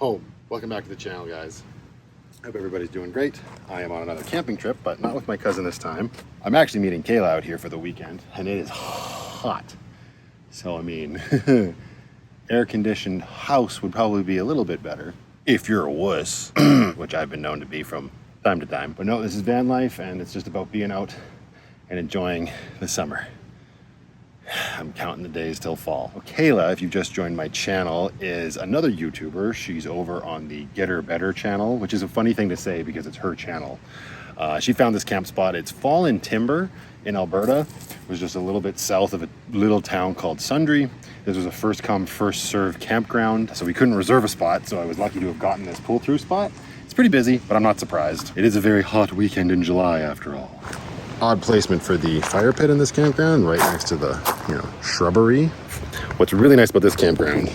Oh, welcome back to the channel, guys. Hope everybody's doing great. I am on another camping trip, but not with my cousin this time. I'm actually meeting Kaila out here for the weekend, and it is hot. So, I mean, air-conditioned house would probably be a little bit better if you're a wuss, which I've been known to be from time to time. But no, this is van life, and it's just about being out and enjoying the summer. I'm counting the days till fall. Well, Kaila, if you've just joined my channel, is another YouTuber. She's over on the Get Her Better channel, which is a funny thing to say because it's her channel. She found this camp spot. It's Fallen Timber in Alberta. It was just a little bit south of a little town called Sundre. This was a first come, first served campground. So we couldn't reserve a spot, so I was lucky to have gotten this pull through spot. It's pretty busy, but I'm not surprised. It is a very hot weekend in July after all. Odd placement for the fire pit in this campground, right next to the, shrubbery. What's really nice about this campground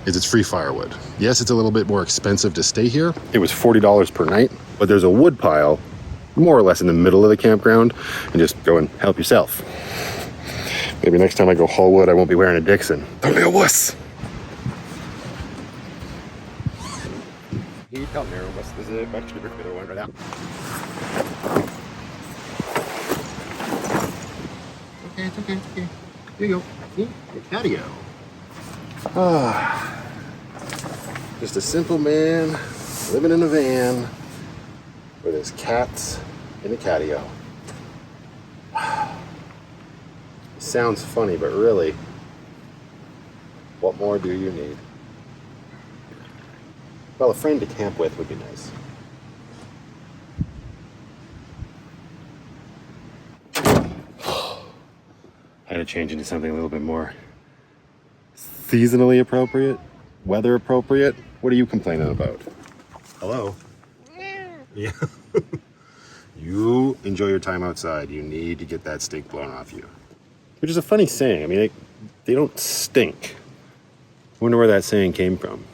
is it's free firewood. Yes, it's a little bit more expensive to stay here. It was $40 per night, but there's a wood pile more or less in the middle of the campground, and just go and help yourself. Maybe next time I go haul wood, I won't be wearing a Dixon. Don't be a wuss. He helped me, this is actually the one right now. It's okay. Here you go. See? Your patio. Just a simple man living in a van with his cats in a catio. Sounds funny, but really, what more do you need? Well, a friend to camp with would be nice. I had to change into something a little bit more seasonally appropriate, weather appropriate. What are you complaining about? Hello? Yeah. You enjoy your time outside. You need to get that stink blown off you. Which is a funny saying. I mean, they don't stink. I wonder where that saying came from.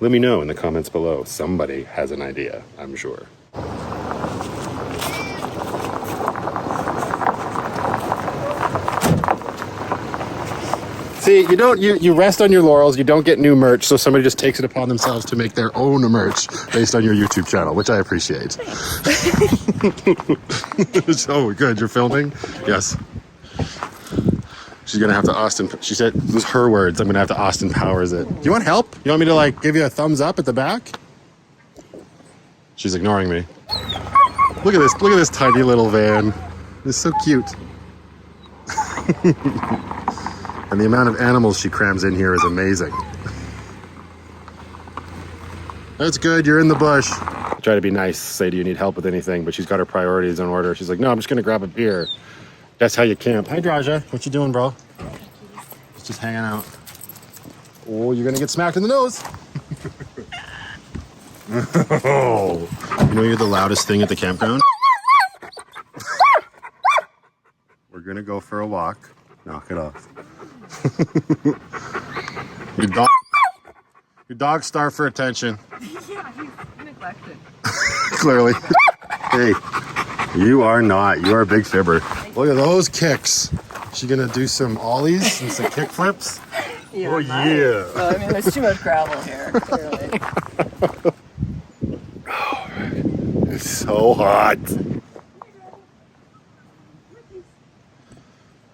Let me know in the comments below. Somebody has an idea, I'm sure. See, you rest on your laurels, you don't get new merch, so somebody just takes it upon themselves to make their own merch based on your YouTube channel, which I appreciate. So good, you're filming? Yes. She's gonna have to Austin, she said, it was her words, I'm gonna have to Austin Powers it. Do you want help? You want me to give you a thumbs up at the back? She's ignoring me. Look at this tiny little van. It's so cute. And the amount of animals she crams in here is amazing. That's good, you're in the bush. I try to be nice, say, do you need help with anything? But she's got her priorities in order. She's like, no, I'm just gonna grab a beer. That's how you camp. Hi, Draja, what you doing, bro? Just hanging out. Oh, you're gonna get smacked in the nose. Oh, you know you're the loudest thing at the campground? We're gonna go for a walk. Knock it off. Your dog's starved for attention. Yeah, he's neglected. Clearly. Hey, you are not. You are a big fibber. Look at those kicks. She gonna do some ollies and some kick flips? Yeah, oh, nice. Yeah. Well, I mean, there's too much gravel here, clearly. Oh, it's so hot.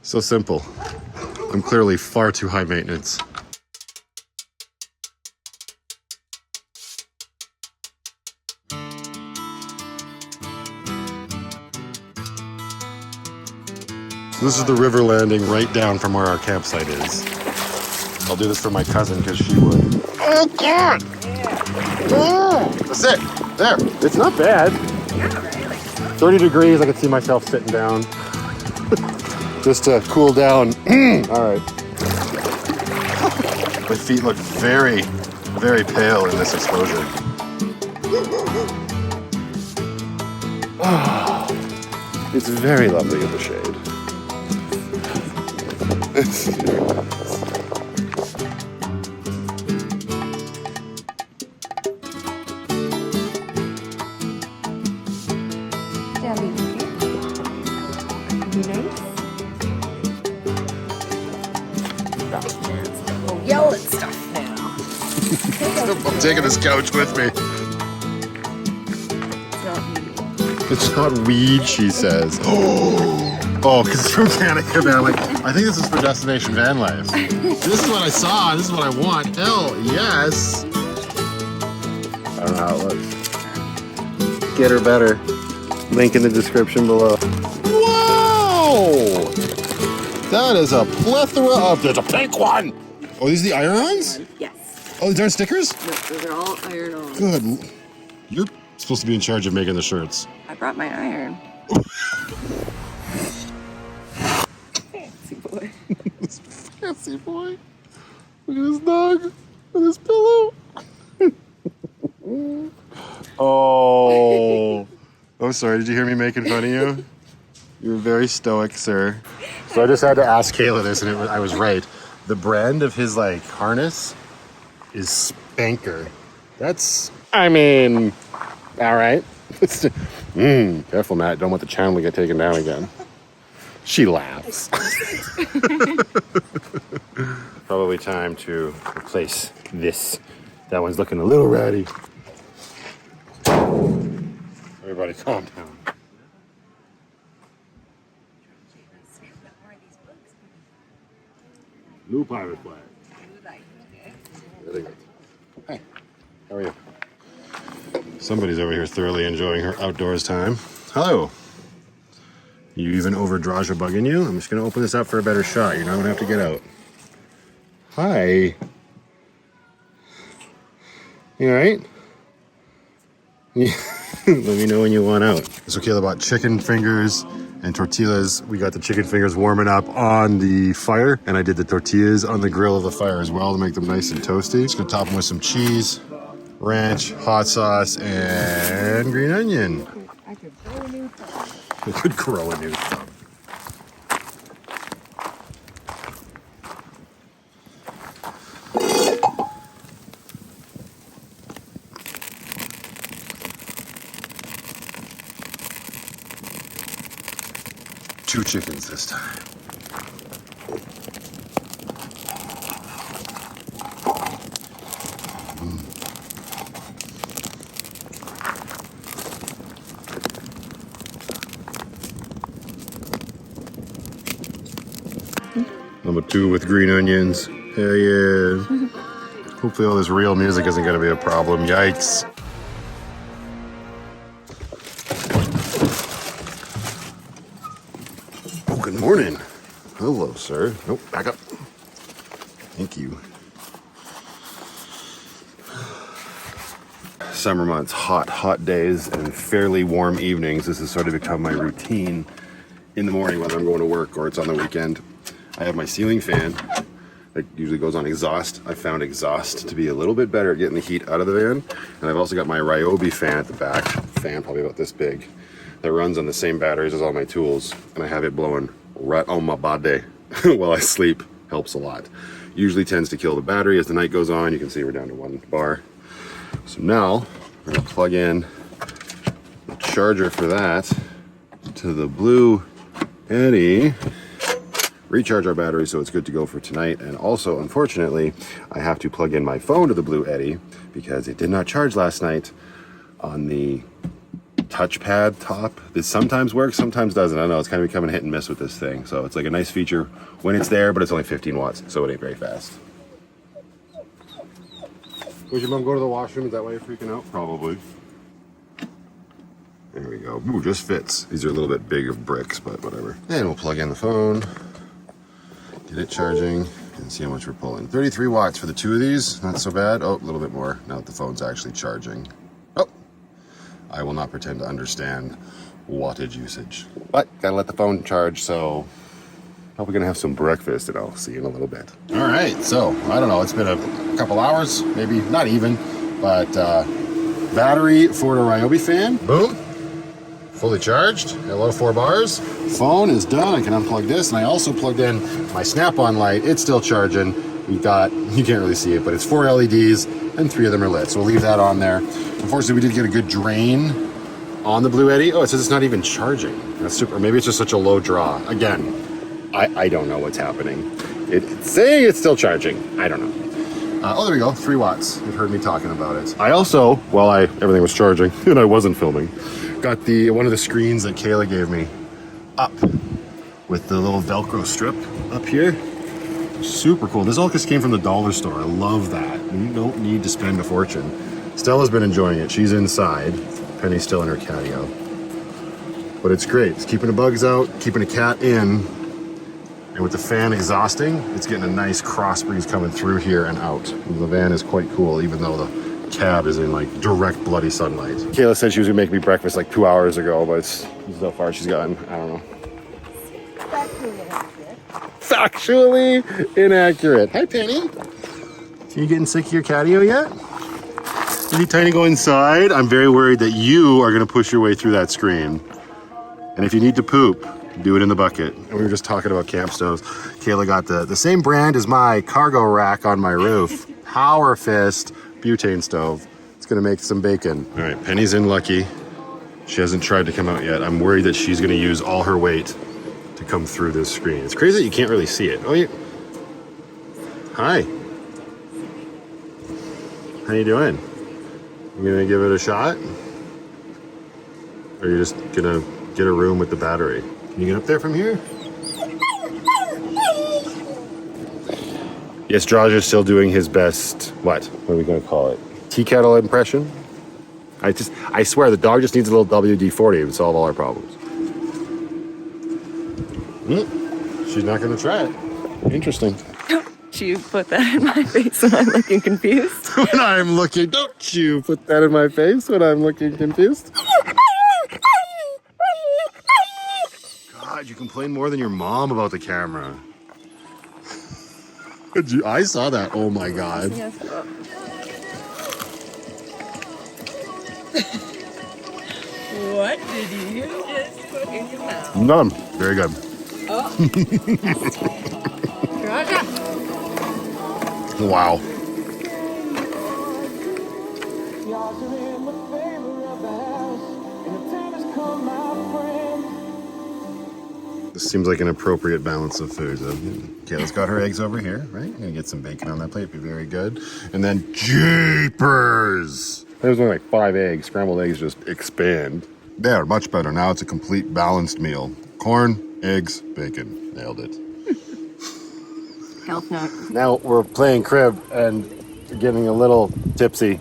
So simple. I'm clearly far too high maintenance. This is the river landing right down from where our campsite is. I'll do this for my cousin because she would. Oh God! Oh, that's it. There. It's not bad. 30 degrees. I can see myself sitting down. Just to cool down. All right. My feet look very, very pale in this exposure. Oh, it's very lovely in the shade. It's very nice. Yell at stuff now. taking this couch with me. It's not It's not weed. weed, she says. Oh, because it's from Canada, man. Like, I think this is for Destination Vanlife. This is what I saw. This is what I want. Hell, yes. I don't know how it looks. Get her better. Link in the description below. Whoa! That is a plethora of... There's a pink one! Oh, these are the iron-ons? Yes. Oh, these aren't stickers? No, those are all iron on. Good. You're supposed to be in charge of making the shirts. I brought my iron. Fancy boy. This fancy boy. Look at his dog with his pillow. Oh. Oh, sorry. Did you hear me making fun of you? You're very stoic, sir. So I just had to ask Kaila this, and I was right. The brand of his like harness is Spanker. That's, I mean, all right. Careful, Matt. Don't want the channel to get taken down again. She laughs. Probably time to replace this. That one's looking a little ratty. Everybody calm down. New pirate flag. Really good. Hey, how are you? Somebody's over here thoroughly enjoying her outdoors time. Hello. You even overdraws your bug in you? I'm just gonna open this up for a better shot. You're not gonna have to get out. Hi. You alright? Let me know when you want out. So Kaila bought chicken fingers and tortillas. We got the chicken fingers warming up on the fire, and I did the tortillas on the grill of the fire as well to make them nice and toasty. Just gonna top them with some cheese, ranch, hot sauce, and green onion. I could grow a new thumb. We could grow a new thumb. Two chickens this time. Number 2 with green onions. Hell yeah. Hopefully all this real music isn't going to be a problem. Yikes. Oh, good morning. Hello, sir. Nope, back up. Thank you. Summer months, hot days, and fairly warm evenings. This has sort of become my routine in the morning, whether I'm going to work or it's on the weekend. I have my ceiling fan that usually goes on exhaust. I found exhaust to be a little bit better at getting the heat out of the van. And I've also got my Ryobi fan at the back, fan probably about this big, that runs on the same batteries as all my tools. And I have it blowing right on my body while I sleep. Helps a lot. Usually tends to kill the battery as the night goes on. You can see we're down to 1 bar. So now we're gonna plug in the charger for that to the Blue Yeti, recharge our battery so it's good to go for tonight. And also, unfortunately, I have to plug in my phone to the Blue Yeti because it did not charge last night on the touchpad top. This sometimes works, sometimes doesn't. I don't know, it's kind of becoming hit and miss with this thing. So it's like a nice feature when it's there, but it's only 15 watts, so it ain't very fast. Would your mom go to the washroom? Is that why you're freaking out? Probably. There we go. Ooh, just fits. These are a little bit big of bricks, but whatever. And we'll plug in the phone, get it charging, and see how much we're pulling. 33 watts for the 2 of these. Not so bad. Oh, a little bit more now that the phone's actually charging. Oh, I will not pretend to understand wattage usage. But gotta let the phone charge, so probably gonna have some breakfast, and I'll see you in a little bit. All right, so I don't know, it's been a couple hours, maybe not even, but battery for the Ryobi fan, boom, fully charged. Hello, 4 bars. Phone is done. I can unplug this, and I also plugged in my Snap-on light. It's still charging. We've got, you can't really see it, but it's 4 LEDs, and 3 of them are lit. So we'll leave that on there. Unfortunately, we did get a good drain on the Blue Yeti. Oh, it says it's not even charging. That's super. Maybe it's just such a low draw. Again, I don't know what's happening. It's saying it's still charging. I don't know. Oh, there we go, 3 watts. You've heard me talking about it. I also, while everything was charging and I wasn't filming, got one of the screens that Kaila gave me up with the little Velcro strip up here. Super cool. This all just came from the dollar store. I love that. You don't need to spend a fortune. Stella's been enjoying it. She's inside. Penny's still in her catio. But it's great. It's keeping the bugs out, keeping the cat in. And with the fan exhausting, it's getting a nice cross breeze coming through here and out. The van is quite cool, even though the cab is in like direct bloody sunlight. Kaila said she was gonna make me breakfast like 2 hours ago, but so far she's gotten, I don't know. Factually inaccurate. Hi, Penny. Are you getting sick of your catio yet? Is he trying to go inside? I'm very worried that you are gonna push your way through that screen. And if you need to poop, do it in the bucket. And we were just talking about camp stoves. Kaila got the same brand as my cargo rack on my roof. Power Fist butane stove. It's gonna make some bacon. All right, Penny's in lucky. She hasn't tried to come out yet. I'm worried that she's gonna use all her weight to come through this screen. It's crazy that you can't really see it. Oh, hi. How you doing? You gonna give it a shot? Or are you just gonna get a room with the battery? Can you get up there from here? Yes, Draj is still doing his best, what are we gonna call it? Tea kettle impression? I swear, the dog just needs a little WD-40 to solve all our problems. She's not gonna try it. Interesting. Don't you put that in my face when I'm looking confused? Don't you put that in my face when I'm looking confused? God, you complain more than your mom about the camera. I saw that. Oh my God. What did you just put in your mouth? None. Very good. Oh. Wow. This seems like an appropriate balance of food. Okay, let's got her eggs over here, right? Gonna get some bacon on that plate, be very good. And then jeepers! There was only like 5 eggs. Scrambled eggs just expand. There, much better. Now it's a complete balanced meal. Corn, eggs, bacon. Nailed it. Health note. Now we're playing crib and getting a little tipsy.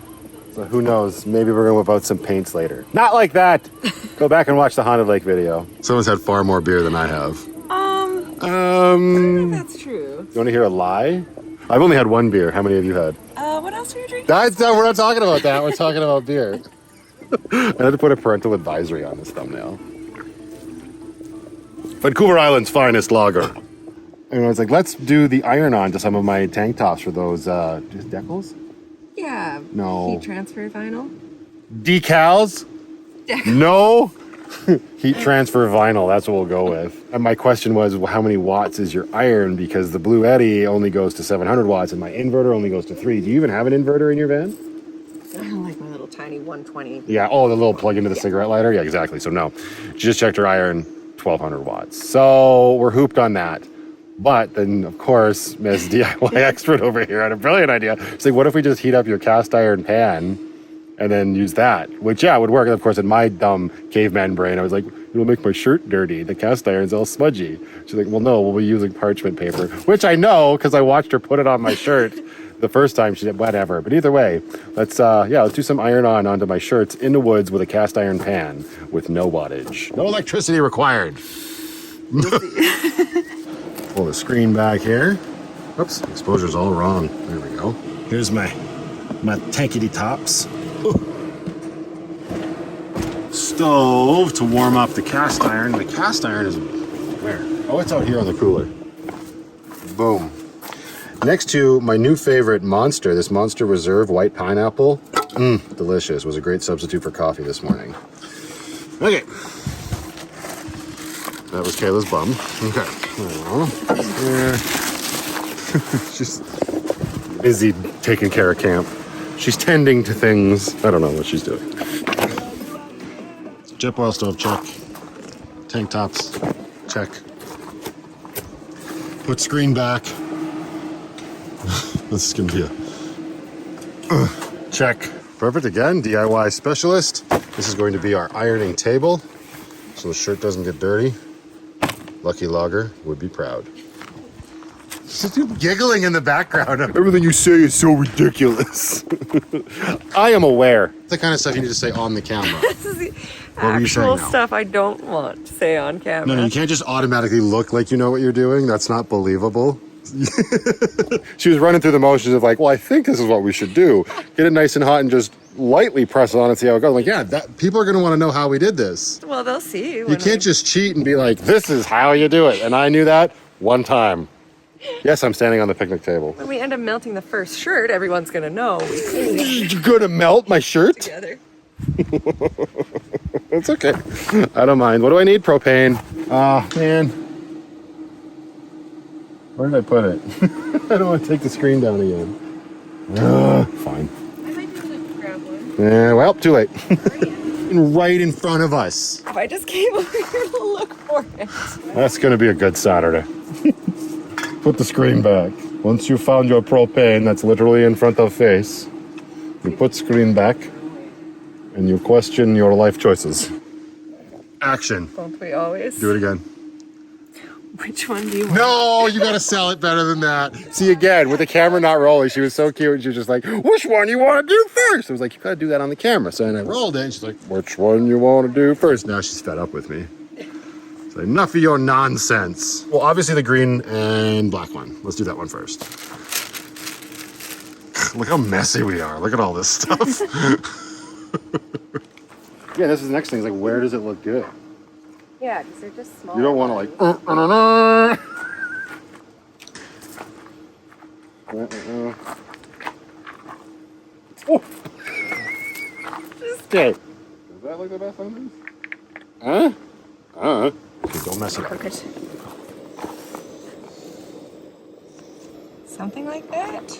So who knows? Maybe we're gonna whip out some paints later. Not like that! Go back and watch the Haunted Lake video. Someone's had far more beer than I have. I don't know if that's true. You wanna hear a lie? I've only had 1 beer. How many have you had? What else are you drinking? We're not talking about that. We're talking about beer. I had to put a parental advisory on this thumbnail. Vancouver Island's finest lager. And I was like, let's do the iron-on to some of my tank tops for those, just decals? Yeah. No. Heat transfer vinyl? Decals? No. Heat transfer vinyl, that's what we'll go with. And my question was, well, how many watts is your iron? Because the Blue Eddy only goes to 700 watts and my inverter only goes to 3. Do you even have an inverter in your van? I like my little tiny 120. Yeah, oh, the little plug into the cigarette lighter? Yeah, exactly. So no, she just checked her iron, 1200 watts. So we're hooped on that. But then, of course, Ms. DIY expert over here had a brilliant idea. She's like, what if we just heat up your cast iron pan and then use that? Which, yeah, would work. And of course, in my dumb caveman brain, I was like, it'll make my shirt dirty. The cast iron's all smudgy. She's like, well, no, we'll be using parchment paper. Which I know, because I watched her put it on my shirt the first time. She said, whatever. But either way, let's do some iron-on onto my shirts in the woods with a cast iron pan with no wattage. No electricity required. Pull the screen back here. Oops, exposure's all wrong. There we go. Here's my tankety tops. Ooh. Stove to warm up the cast iron. The cast iron is where? Oh, it's out here on the cooler. Boom. Next to my new favorite Monster, this Monster Reserve white pineapple. Delicious. Was a great substitute for coffee this morning. Okay. That was Kayla's bum. Okay. She's busy taking care of camp. She's tending to things. I don't know what she's doing. Jet oil stove, check. Tank tops, check. Put screen back. This is gonna be Check. Perfect again, DIY specialist. This is going to be our ironing table, so the shirt doesn't get dirty. Lucky Logger would be proud. She's giggling in the background. Everything you say is so ridiculous. I am aware. It's the kind of stuff you need to say on the camera. This is the What were you saying actual now? stuff I don't want to say on camera. No, you can't just automatically look like you know what you're doing. That's not believable. She was running through the motions of like, well, I think this is what we should do. Get it nice and hot and just lightly press it on and see how it goes. I'm like, yeah, people are going to want to know how we did this. Well, they'll see. You can't just cheat and be like, this is how you do it. And I knew that one time. Yes, I'm standing on the picnic table. When we end up melting the first shirt, everyone's going to know. You're going to melt my shirt? Together. It's okay. I don't mind. What do I need? Propane. Oh, man. Where did I put it? I don't want to take the screen down again. Fine. I might be able to grab one. Yeah, well, too late. Right in front of us. If I just came over here to look for it. That's going to be a good Saturday. Put the screen back. Once you found your propane, that's literally in front of face. You put screen back, and you question your life choices. Action. Don't we always? Do it again. Which one do you want? No, you gotta sell it better than that. See, again, with the camera not rolling, she was so cute, and she was just like, which one you want to do first? I was like, you gotta do that on the camera. So then I rolled it, and she's like, which one you want to do first? Now she's fed up with me. So enough of your nonsense. Well, obviously the green and black one. Let's do that one first. Look how messy we are. Look at all this stuff. Yeah, this is the next thing. Is like, where does it look good? Yeah, because they're just small. You don't want to like. Oh. Okay. Does that look the best on this? Huh? Okay, don't mess it up. Okay. Something like that?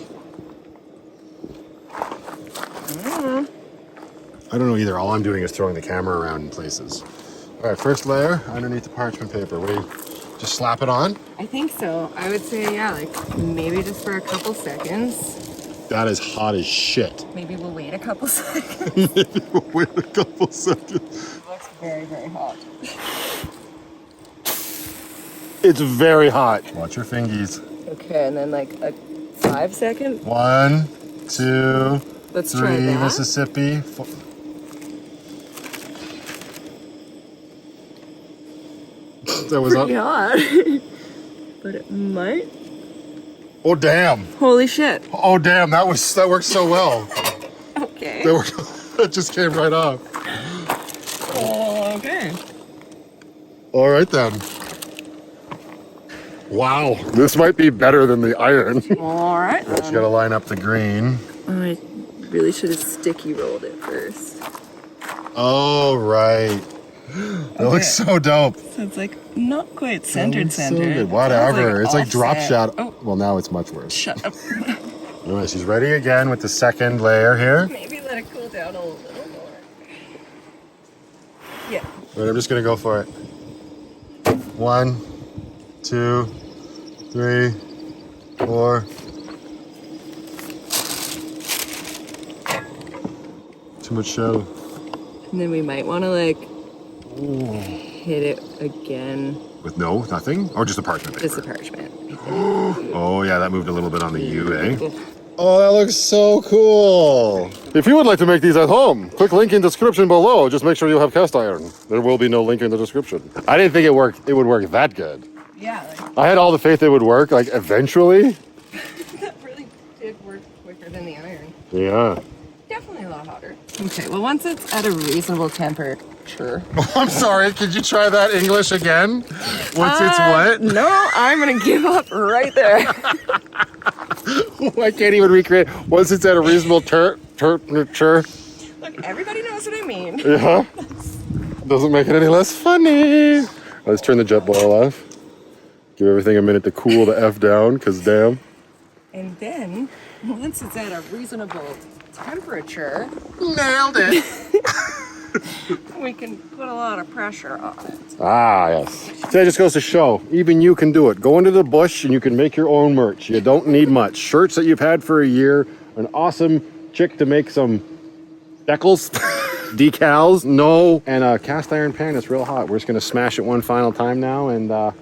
I don't know either. All I'm doing is throwing the camera around in places. All right, first layer underneath the parchment paper. What do you just slap it on? I think so. I would say, yeah, like maybe just for a couple seconds. That is hot as shit. Maybe we'll wait a couple seconds. Maybe we'll wait a couple seconds. It looks very, very hot. It's very hot. Watch your fingies. Okay, and then like a 5 second. 1, 2, Let's try 3, that. Mississippi. 4. That was Pretty up. hot. But it might. Oh damn! Holy shit. Oh damn! That worked so well. Okay. That just came right off. Oh, okay. All right then. Wow, this might be better than the iron. All right. You gotta line up the green. I really should have sticky rolled it first. Oh right. That looks so dope. So it's like not quite centered. So good. Whatever. It's like drop offset. shadow. Oh, Well, now it's much worse. shut up. All right, she's ready again with the second layer here. Maybe let it cool down a little more. Yeah. All right, I'm just gonna go for it. 1, 2, 3, 4. Too much shadow. And then we might want to like hit it again. With nothing? Or just a parchment paper? Just the parchment. Oh yeah, that moved a little bit on the U, eh? Oh, that looks so cool. If you would like to make these at home, click link in description below. Just make sure you have cast iron. There will be no link in the description. I didn't think it would work that good. Yeah, like, I had all the faith it would work, like eventually. that really did work quicker than the iron. Yeah. Definitely a lot hotter. Okay, well once it's at a reasonable temperature. I'm sorry, could you try that English again? Once it's what? No, I'm gonna give up right there. I can't even recreate. Once it's at a reasonable temperature. Look, everybody knows what I mean. Yeah. Doesn't make it any less funny. Let's turn the jet boil off. Give everything a minute to cool the F down, because damn. And then, once it's at a reasonable temperature, Nailed it. we can put a lot of pressure on it. Ah, yes. See, that just goes to show, even you can do it. Go into the bush and you can make your own merch. You don't need much. Shirts that you've had for a year, an awesome chick to make some decals, decals, no, and a cast iron pan that's real hot. We're just gonna smash it one final time now, and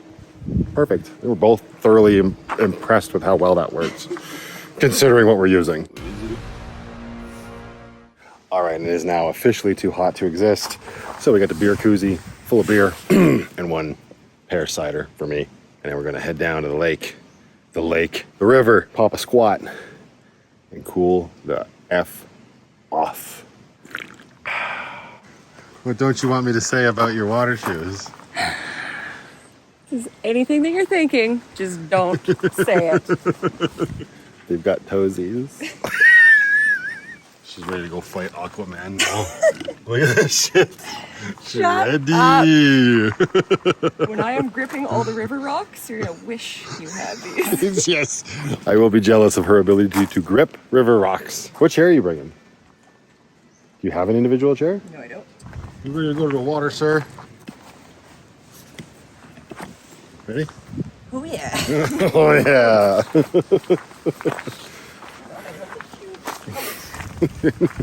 perfect. We were both thoroughly impressed with how well that works, considering what we're using. All right, and it is now officially too hot to exist. So we got the beer koozie full of beer and one pear cider for me. And then we're gonna head down to the lake, the river, pop a squat, and cool the F off. What don't you want me to say about your water shoes? Anything that you're thinking, just don't say it. They've got toesies. She's ready to go fight Aquaman now. Look at this shit. She's ready. When I am gripping all the river rocks, you're gonna wish you had these. Yes. I will be jealous of her ability to grip river rocks. What chair are you bringing? Do you have an individual chair? No, I don't. You ready to go to the water, sir? Ready? Oh yeah. Oh yeah.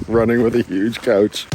Running with a huge couch.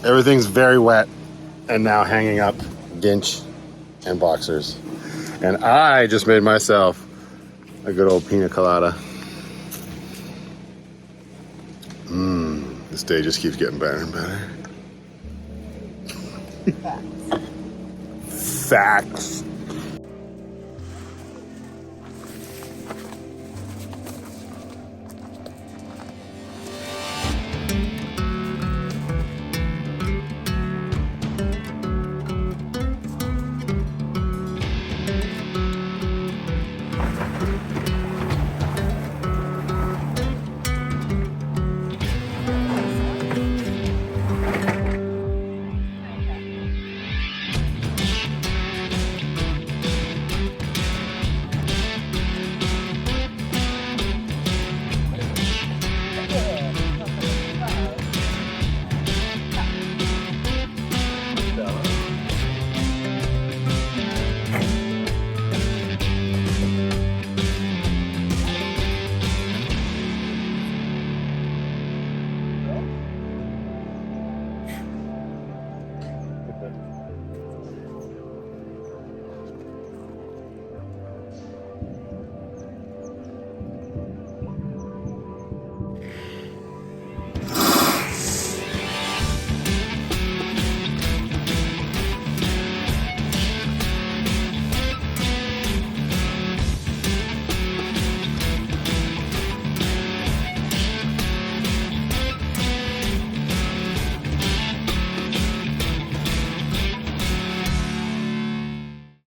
Everything's very wet and now hanging up ginch and boxers. And I just made myself a good old pina colada. This day just keeps getting better and better. Facts.